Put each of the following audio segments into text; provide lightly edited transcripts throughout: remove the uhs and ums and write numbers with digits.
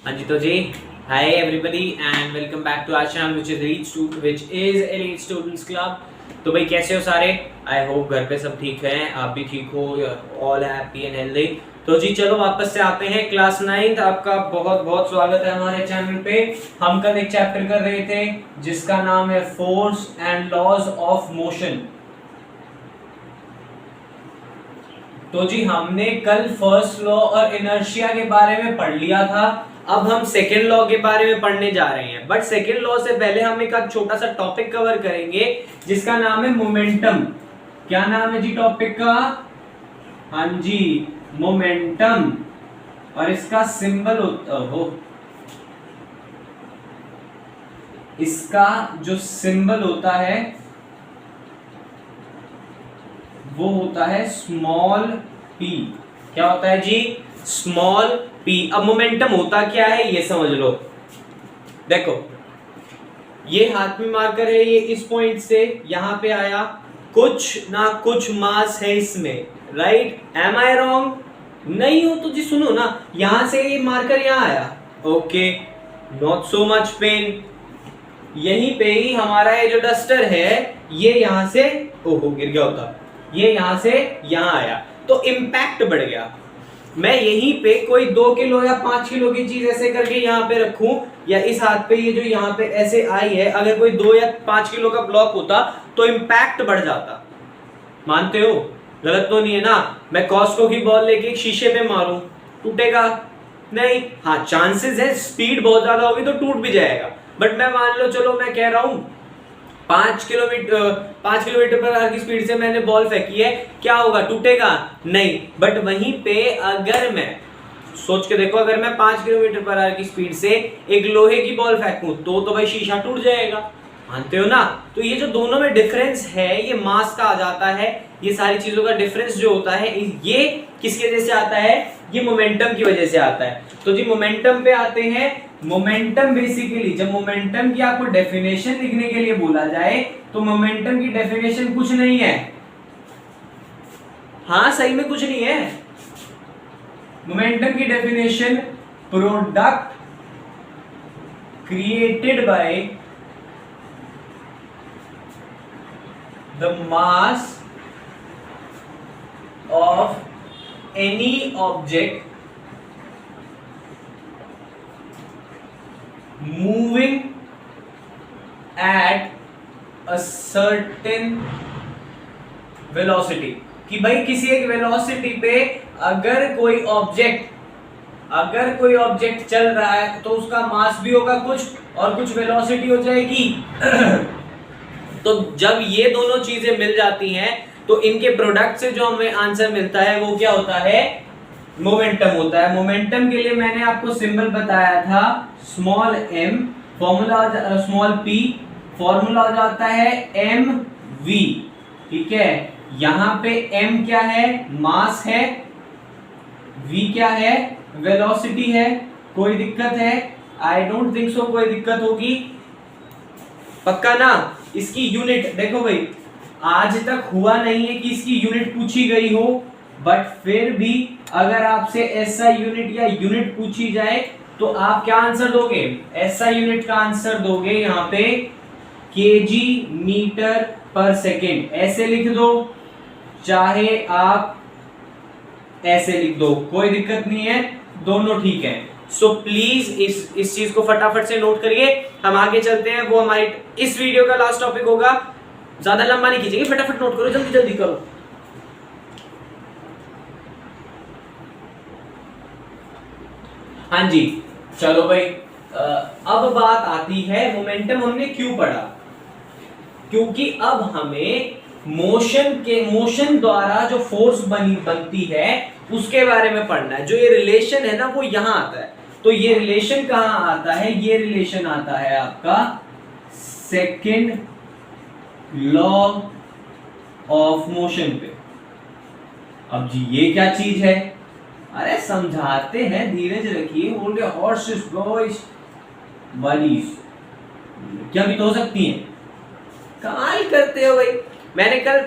हाँ जी, तो जी hi everybody and welcome back to our channel which is Elite Students Club। तो भाई कैसे हो सारे? आई होप घर पे सब ठीक हैं, आप भी ठीक हो, ऑल हैप्पी एंड हेल्दी। तो जी चलो वापस से आते हैं क्लास 9। आपका बहुत बहुत स्वागत है हमारे चैनल पे। हम कल एक चैप्टर कर रहे थे जिसका नाम है force and laws of motion. तो जी हमने कल फर्स्ट लॉ और इनर्शिया के बारे में पढ़ लिया था। अब हम सेकेंड लॉ के बारे में पढ़ने जा रहे हैं, बट सेकेंड लॉ से पहले हम एक छोटा सा टॉपिक कवर करेंगे जिसका नाम है मोमेंटम। क्या नाम है जी टॉपिक का? हाँ जी, मोमेंटम। और इसका सिंबल इसका जो सिंबल होता है वो होता है स्मॉल पी। क्या होता है जी? Small P. अब मोमेंटम होता क्या है ये समझ लो। देखो ये हाथ में मार्कर है, ये इस पॉइंट से यहां पे आया, कुछ ना कुछ मास है इसमें, राइट? एम आई रॉन्ग? नहीं हो तो जी सुनो ना, यहां से ये मार्कर यहां आया, okay, not so much pain. यहीं पे ही हमारा ये जो डस्टर है ये यहां से ओहो गिर गया होता, ये यहां से यहां आया तो इम्पैक्ट बढ़ गया। मैं यहीं पे कोई 2 किलो या 5 किलो की चीज ऐसे करके यहाँ पे रखूं, या इस हाथ पे ये जो यहाँ पे ऐसे आई है, अगर कोई 2 या 5 किलो का ब्लॉक होता तो इम्पैक्ट बढ़ जाता। मानते हो? गलत तो नहीं है ना? मैं कॉस्को की बॉल लेके एक शीशे पे मारूं, टूटेगा नहीं? हाँ चांसेस है, स्पीड बहुत ज्यादा होगी तो टूट भी जाएगा। बट मैं मान लो, चलो मैं कह रहा हूं 5 किलोमीटर पर आवर की स्पीड से मैंने बॉल फेंकी है, क्या होगा? टूटेगा नहीं। बट वहीं पे अगर मैं सोच के देखो, अगर मैं 5 किलोमीटर पर आवर की स्पीड से एक लोहे की बॉल फेंकूं तो भाई शीशा टूट जाएगा। मानते हो ना? तो ये जो दोनों में डिफरेंस है ये मास का आ जाता है। ये सारी चीजों का डिफरेंस जो होता है ये किसकी वजह से आता है? ये मोमेंटम की वजह से आता है। तो जी मोमेंटम पे आते हैं। मोमेंटम बेसिकली, जब मोमेंटम की आपको डेफिनेशन लिखने के लिए बोला जाए तो मोमेंटम की डेफिनेशन कुछ नहीं है। हाँ सही में कुछ नहीं है। मोमेंटम की definition product created by the mass of any object moving at a certain velocity। कि भाई किसी एक वेलोसिटी पे अगर कोई ऑब्जेक्ट चल रहा है तो उसका मास भी होगा कुछ और कुछ वेलोसिटी हो जाएगी। तो जब ये दोनों चीजें मिल जाती हैं तो इनके प्रोडक्ट से जो हमें आंसर मिलता है वो क्या होता है? मोमेंटम होता है। मोमेंटम के लिए मैंने आपको सिंबल बताया था small m, formula small p, formula हो जाता है mv। ठीक है, यहां पे m क्या है? मास है। v क्या है? वेलोसिटी है। कोई दिक्कत है? आई डोंट थिंक सो कोई दिक्कत होगी। पक्का ना? इसकी यूनिट देखो भाई, आज तक हुआ नहीं है कि इसकी यूनिट पूछी गई हो, बट फिर भी अगर आपसे एसआई यूनिट या यूनिट पूछी जाए तो आप क्या आंसर दोगे? एसआई यूनिट का आंसर दोगे यहाँ पे केजी मीटर पर सेकेंड। ऐसे लिख दो, चाहे आप ऐसे लिख दो, कोई दिक्कत नहीं है, दोनों ठीक है। सो प्लीज इस चीज को फटाफट से नोट करिए। हम आगे चलते हैं, वो हमारी इस वीडियो का लास्ट टॉपिक होगा। ज्यादा लंबा नहीं कीजिएगा, फटाफट नोट करो, जल्दी जल्दी करो। हाँ जी चलो भाई, अब बात आती है मोमेंटम हमने क्यों पढ़ा? क्योंकि अब हमें मोशन द्वारा जो फोर्स बनती है उसके बारे में पढ़ना है। जो ये रिलेशन है ना वो यहां आता है। तो ये रिलेशन कहां आता है? ये रिलेशन आता है आपका सेकेंड लॉ ऑफ मोशन पे। अब जी ये क्या चीज है? अरे समझाते हैं, धीरज रखिए। बोल रहे हॉर्सेस बॉयज बनीज क्या भी तो हो सकती हैं? कमाल करते हो भाई। मैंने कल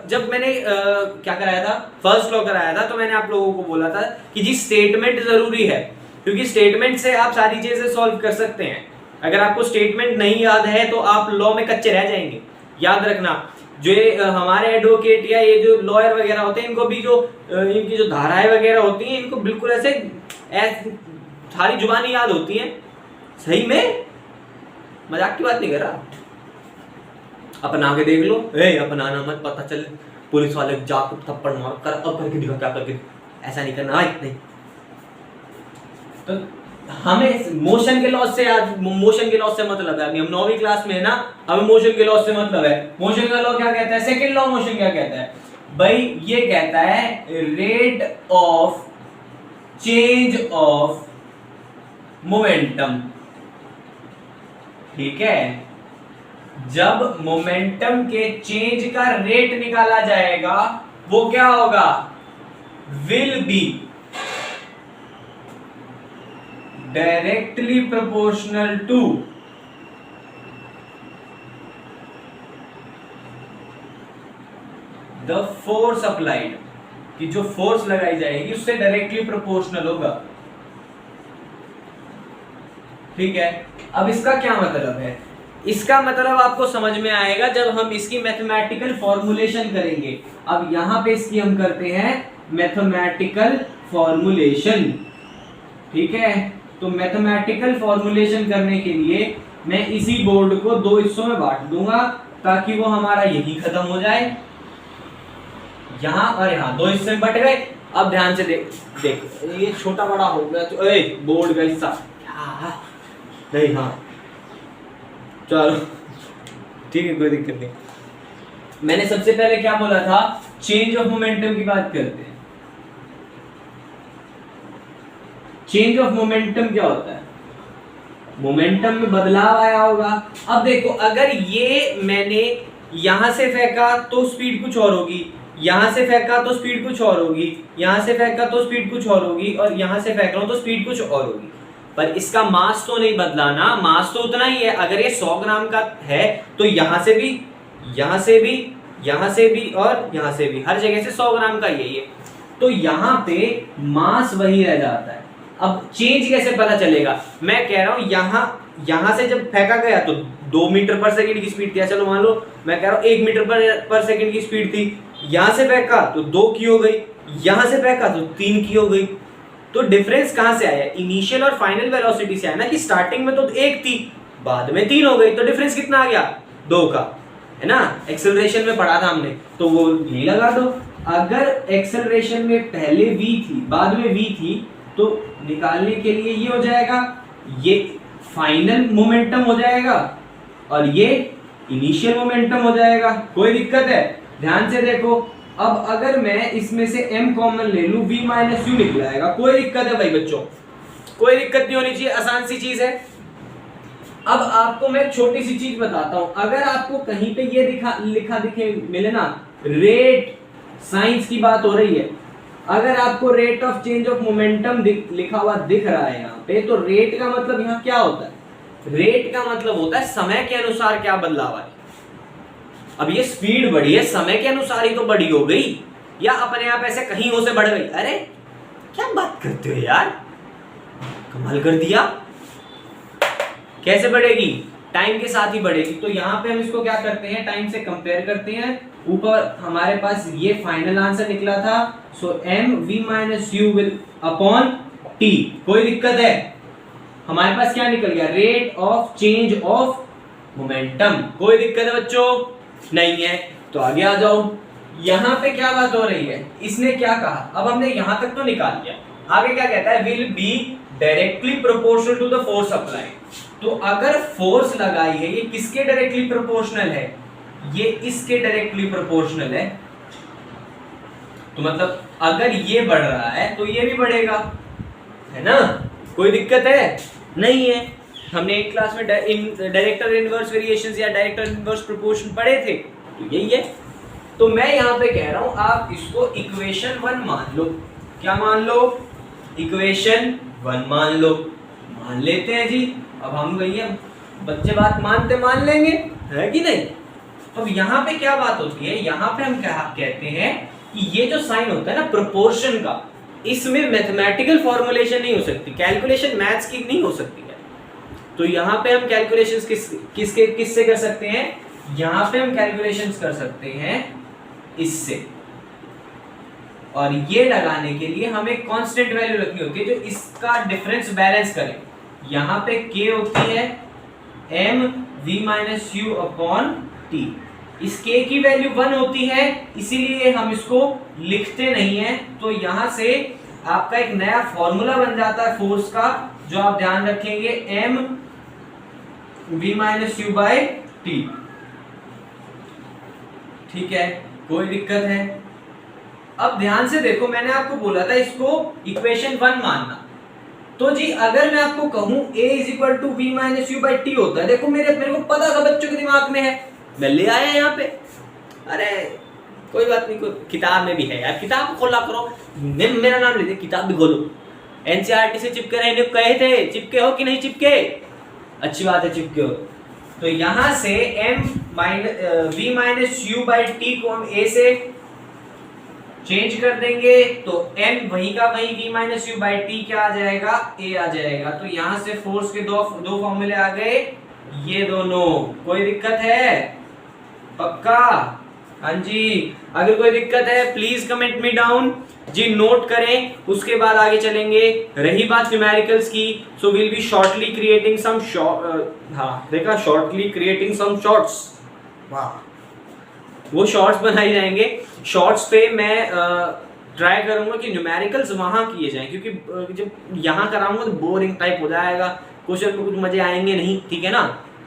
जब मैंने क्या कराया था, फर्स्ट लॉ कराया था, तो मैंने आप लोगों को बोला था कि जी स्टेटमेंट जरूरी है। क्योंकि स्टेटमेंट से आप सारी चीजें सॉल्व कर सकते हैं। अगर आपको स्टेटमेंट नहीं याद है तो आप लॉ में कच्चे रह जाएंगे। याद रखना, जो हमारे एडवोकेट या ये जो लॉयर वगैरह होते हैं, इनको भी जो इनकी जो धाराएं वगैरह होती हैं, इनको बिल्कुल ऐसे सारी जुबानी याद होती हैं। सही में मजाक की बात नहीं कर रहा। अपना के देख लो, अपनाना मत, पता चल पुलिस वाले जाकर थप्पड़ मार कर अब करके दिखा, क्या करके, ऐसा नहीं करना। नहीं तो हमें मोशन के लॉस से मतलब है। अभी हम 9वीं क्लास में है ना, हमें मोशन के लॉस से मतलब है। मोशन का लॉ क्या कहता है? सेकंड लॉ मोशन क्या कहता है भाई? ये कहता है rate of change of momentum. ठीक है, जब मोमेंटम के चेंज का रेट निकाला जाएगा वो क्या होगा? Will be directly proportional to the force applied, कि जो फोर्स लगाई जाएगी उससे डायरेक्टली प्रोपोर्शनल होगा। ठीक है, अब इसका क्या मतलब है? इसका मतलब आपको समझ में आएगा जब हम इसकी मैथमेटिकल फॉर्मूलेशन करेंगे। अब यहां पे इसकी हम करते हैं मैथमेटिकल फॉर्मूलेशन। ठीक है, तो मैथमेटिकल फॉर्मूलेशन करने के लिए मैं इसी बोर्ड को 2 हिस्सों में बांट दूंगा ताकि वो हमारा यही खत्म हो जाए। यहां और यहां 2 हिस्से में बट गए। अब ध्यान से देख ये छोटा बड़ा हो गया तो बोर्ड का हिस्सा नहीं। हाँ चलो ठीक है, कोई दिक्कत नहीं। मैंने सबसे पहले क्या बोला था? चेंज ऑफ मोमेंटम की बात करते हैं। चेंज ऑफ मोमेंटम क्या होता है? मोमेंटम में बदलाव आया होगा। अब देखो, अगर ये मैंने यहां से फेंका तो स्पीड कुछ और होगी, यहां से फेंका तो स्पीड कुछ और होगी, यहां से फेंका तो स्पीड कुछ और होगी, और यहां से फेंक रहा हूं तो स्पीड कुछ और होगी। पर इसका मास तो नहीं बदला ना, मास तो उतना ही है। अगर ये 100 ग्राम का है तो यहां से भी, यहां से भी, यहां से भी और यहां से भी, हर जगह से 100 ग्राम का ही है ये। तो यहां पे मास वही रह जाता है। अब चेंज कैसे पता चलेगा? मैं कह रहा हूं यहां से जब फेंका गया तो 2 मीटर पर सेकंड की स्पीड थी। चलो मान लो मैं कह रहा हूं 1 मीटर पर सेकंड की स्पीड थी। यहां से फेंका तो 2 की हो गई, यहां से फेंका तो 3 की हो गई। तो डिफरेंस कहां से आया? इनिशियल और फाइनल वेलोसिटी से आया ना, कि स्टार्टिंग में तो 1 थी, बाद में 3 हो गई। तो डिफरेंस कितना आ गया? 2 का, है ना? एक्सेलरेशन में पढ़ा था हमने, तो वो यही लगा दो। अगर एक्सेलरेशन में पहले v थी बाद में v थी तो निकालने के लिए ये हो जाएगा, ये फाइनल मोमेंटम हो जाएगा और ये इनिशियल मोमेंटम हो जाएगा। कोई दिक्कत है? ध्यान से देखो। अब अगर मैं इसमें से m कॉमन ले लूं, v माइनस यू निकल आएगा। कोई दिक्कत है भाई बच्चों? कोई दिक्कत नहीं होनी चाहिए, आसान सी चीज है। अब आपको मैं एक छोटी सी चीज बताता हूं। अगर आपको कहीं पे ये लिखा दिखे मिले ना, रेट, साइंस की बात हो रही है, अगर आपको rate of change of momentum लिखा हुआ दिख रहा है यहाँ पे, तो रेट का मतलब यहाँ क्या होता है? रेट का मतलब होता है समय के अनुसार क्या बदलाव है। अब ये स्पीड बढ़ी है, समय के अनुसार ही तो बढ़ी हो गई, या अपने आप ऐसे कहीं से बढ़ गई? अरे क्या बात करते हो यार, कमाल कर दिया। कैसे बढ़ेगी? टाइम के साथ ही बढ़ेगी। तो यहाँ पे हम इसको क्या करते हैं? टाइम से कंपेयर करते हैं। ऊपर हमारे पास ये फाइनल आंसर निकला था, सो m v minus you will upon t। कोई दिक्कत है? हमारे पास क्या निकल गया? Rate of change of momentum. कोई दिक्कत है बच्चों? नहीं है। तो आगे आ जाओ। यहाँ पे क्या बात हो रही है? इसने क्या कहा? अब हमने यहां तक तो निकाल लिया, आगे क्या कहता है? Will be directly proportional to the force applied. तो अगर फोर्स लगाई है, ये किसके डायरेक्टली प्रोपोर्शनल है? ये इसके डायरेक्टली प्रोपोर्शनल है। तो मतलब अगर ये बढ़ रहा है तो ये भी बढ़ेगा, है ना? कोई दिक्कत है? नहीं है। हमने एक क्लास में डायरेक्टर इनवर्स वेरिएशंस या डायरेक्टर इनवर्स प्रोपोर्शन पढ़े थे, तो यही है। तो मैं यहाँ पे कह रहा हूं आप इसको इक्वेशन 1 मान लो। क्या मान लो? इक्वेशन 1 मान लो। मान लेते हैं जी। अब हम भैया बच्चे बात मानते मान लेंगे, है कि नहीं? अब यहाँ पे क्या बात होती है? यहाँ पे हम क्या कहते हैं कि ये जो साइन होता है ना प्रोपोर्शन का, इसमें मैथमेटिकल फॉर्मुलेशन नहीं हो सकती, कैलकुलेशन मैथ्स की नहीं हो सकती है। तो यहाँ पे हम कैलकुलेशंस किससे कर सकते हैं, यहाँ पे हम कैलकुलेशंस कर सकते हैं इससे। और ये लगाने के लिए हमें कांस्टेंट वैल्यू रखनी होती है जो इसका डिफरेंस बैलेंस करे। यहाँ पे k होती है m v minus you upon T. इस k की वैल्यू 1 होती है, इसीलिए हम इसको लिखते नहीं है। तो यहां से आपका एक नया फॉर्मूला बन जाता है फोर्स का, जो आप ध्यान रखेंगे m v minus u by t. ठीक है, कोई दिक्कत है? अब ध्यान से देखो, मैंने आपको बोला था इसको इक्वेशन 1 मानना। तो जी अगर मैं आपको कहूं a is equal to v minus u by t होता है, देखो मेरे को पता था, बच्चों के दिमाग में है, मैं ले आया यहाँ पे। अरे कोई बात नहीं, कोई किताब में भी है यार, किताब खोला करो, मेरा नाम ले दे, किताब भी खोलो। एनसीईआरटी से चिपके रहने को कहे थे, चिपके हो कि नहीं चिपके? अच्छी बात है, चिपके हो। तो यहाँ से v minus u by T को हम a से चेंज कर देंगे, तो m वही का वही v minus u by T क्या आ जाएगा, a आ जाएगा। तो यहाँ से फोर्स के दो फॉर्मूले आ गए, ये दोनों। कोई दिक्कत है? पक्का? हाँ जी। अगर कोई दिक्कत है प्लीज कमेंट मी डाउन जी, नोट करें, उसके बाद आगे चलेंगे। रही बात न्यूमेरिकल्स की, so will be shortly creating some देखा, शॉर्टली क्रिएटिंग सम शॉर्ट्स। वाह, वो शॉर्ट्स बनाए जाएंगे। शॉर्ट्स पे मैं ट्राई करूंगा कि न्यूमेरिकल्स वहां किए जाएं, क्योंकि जब यहाँ कराऊंगा तो बोरिंग टाइप हो जाएगा, क्वेश्चन में कुछ मजे आएंगे नहीं, ठीक है ना।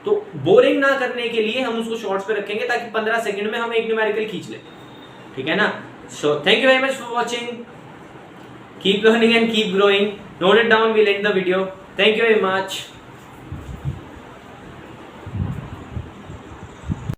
तो बोरिंग ना करने के लिए हम उसको शॉर्ट्स पे रखेंगे, ताकि 15 सेकंड में हम एक न्यूमेरिकल खींच लें, ठीक है ना। So thank you very much for watching, keep learning and keep growing, note it down, will and the video. Thank you very much.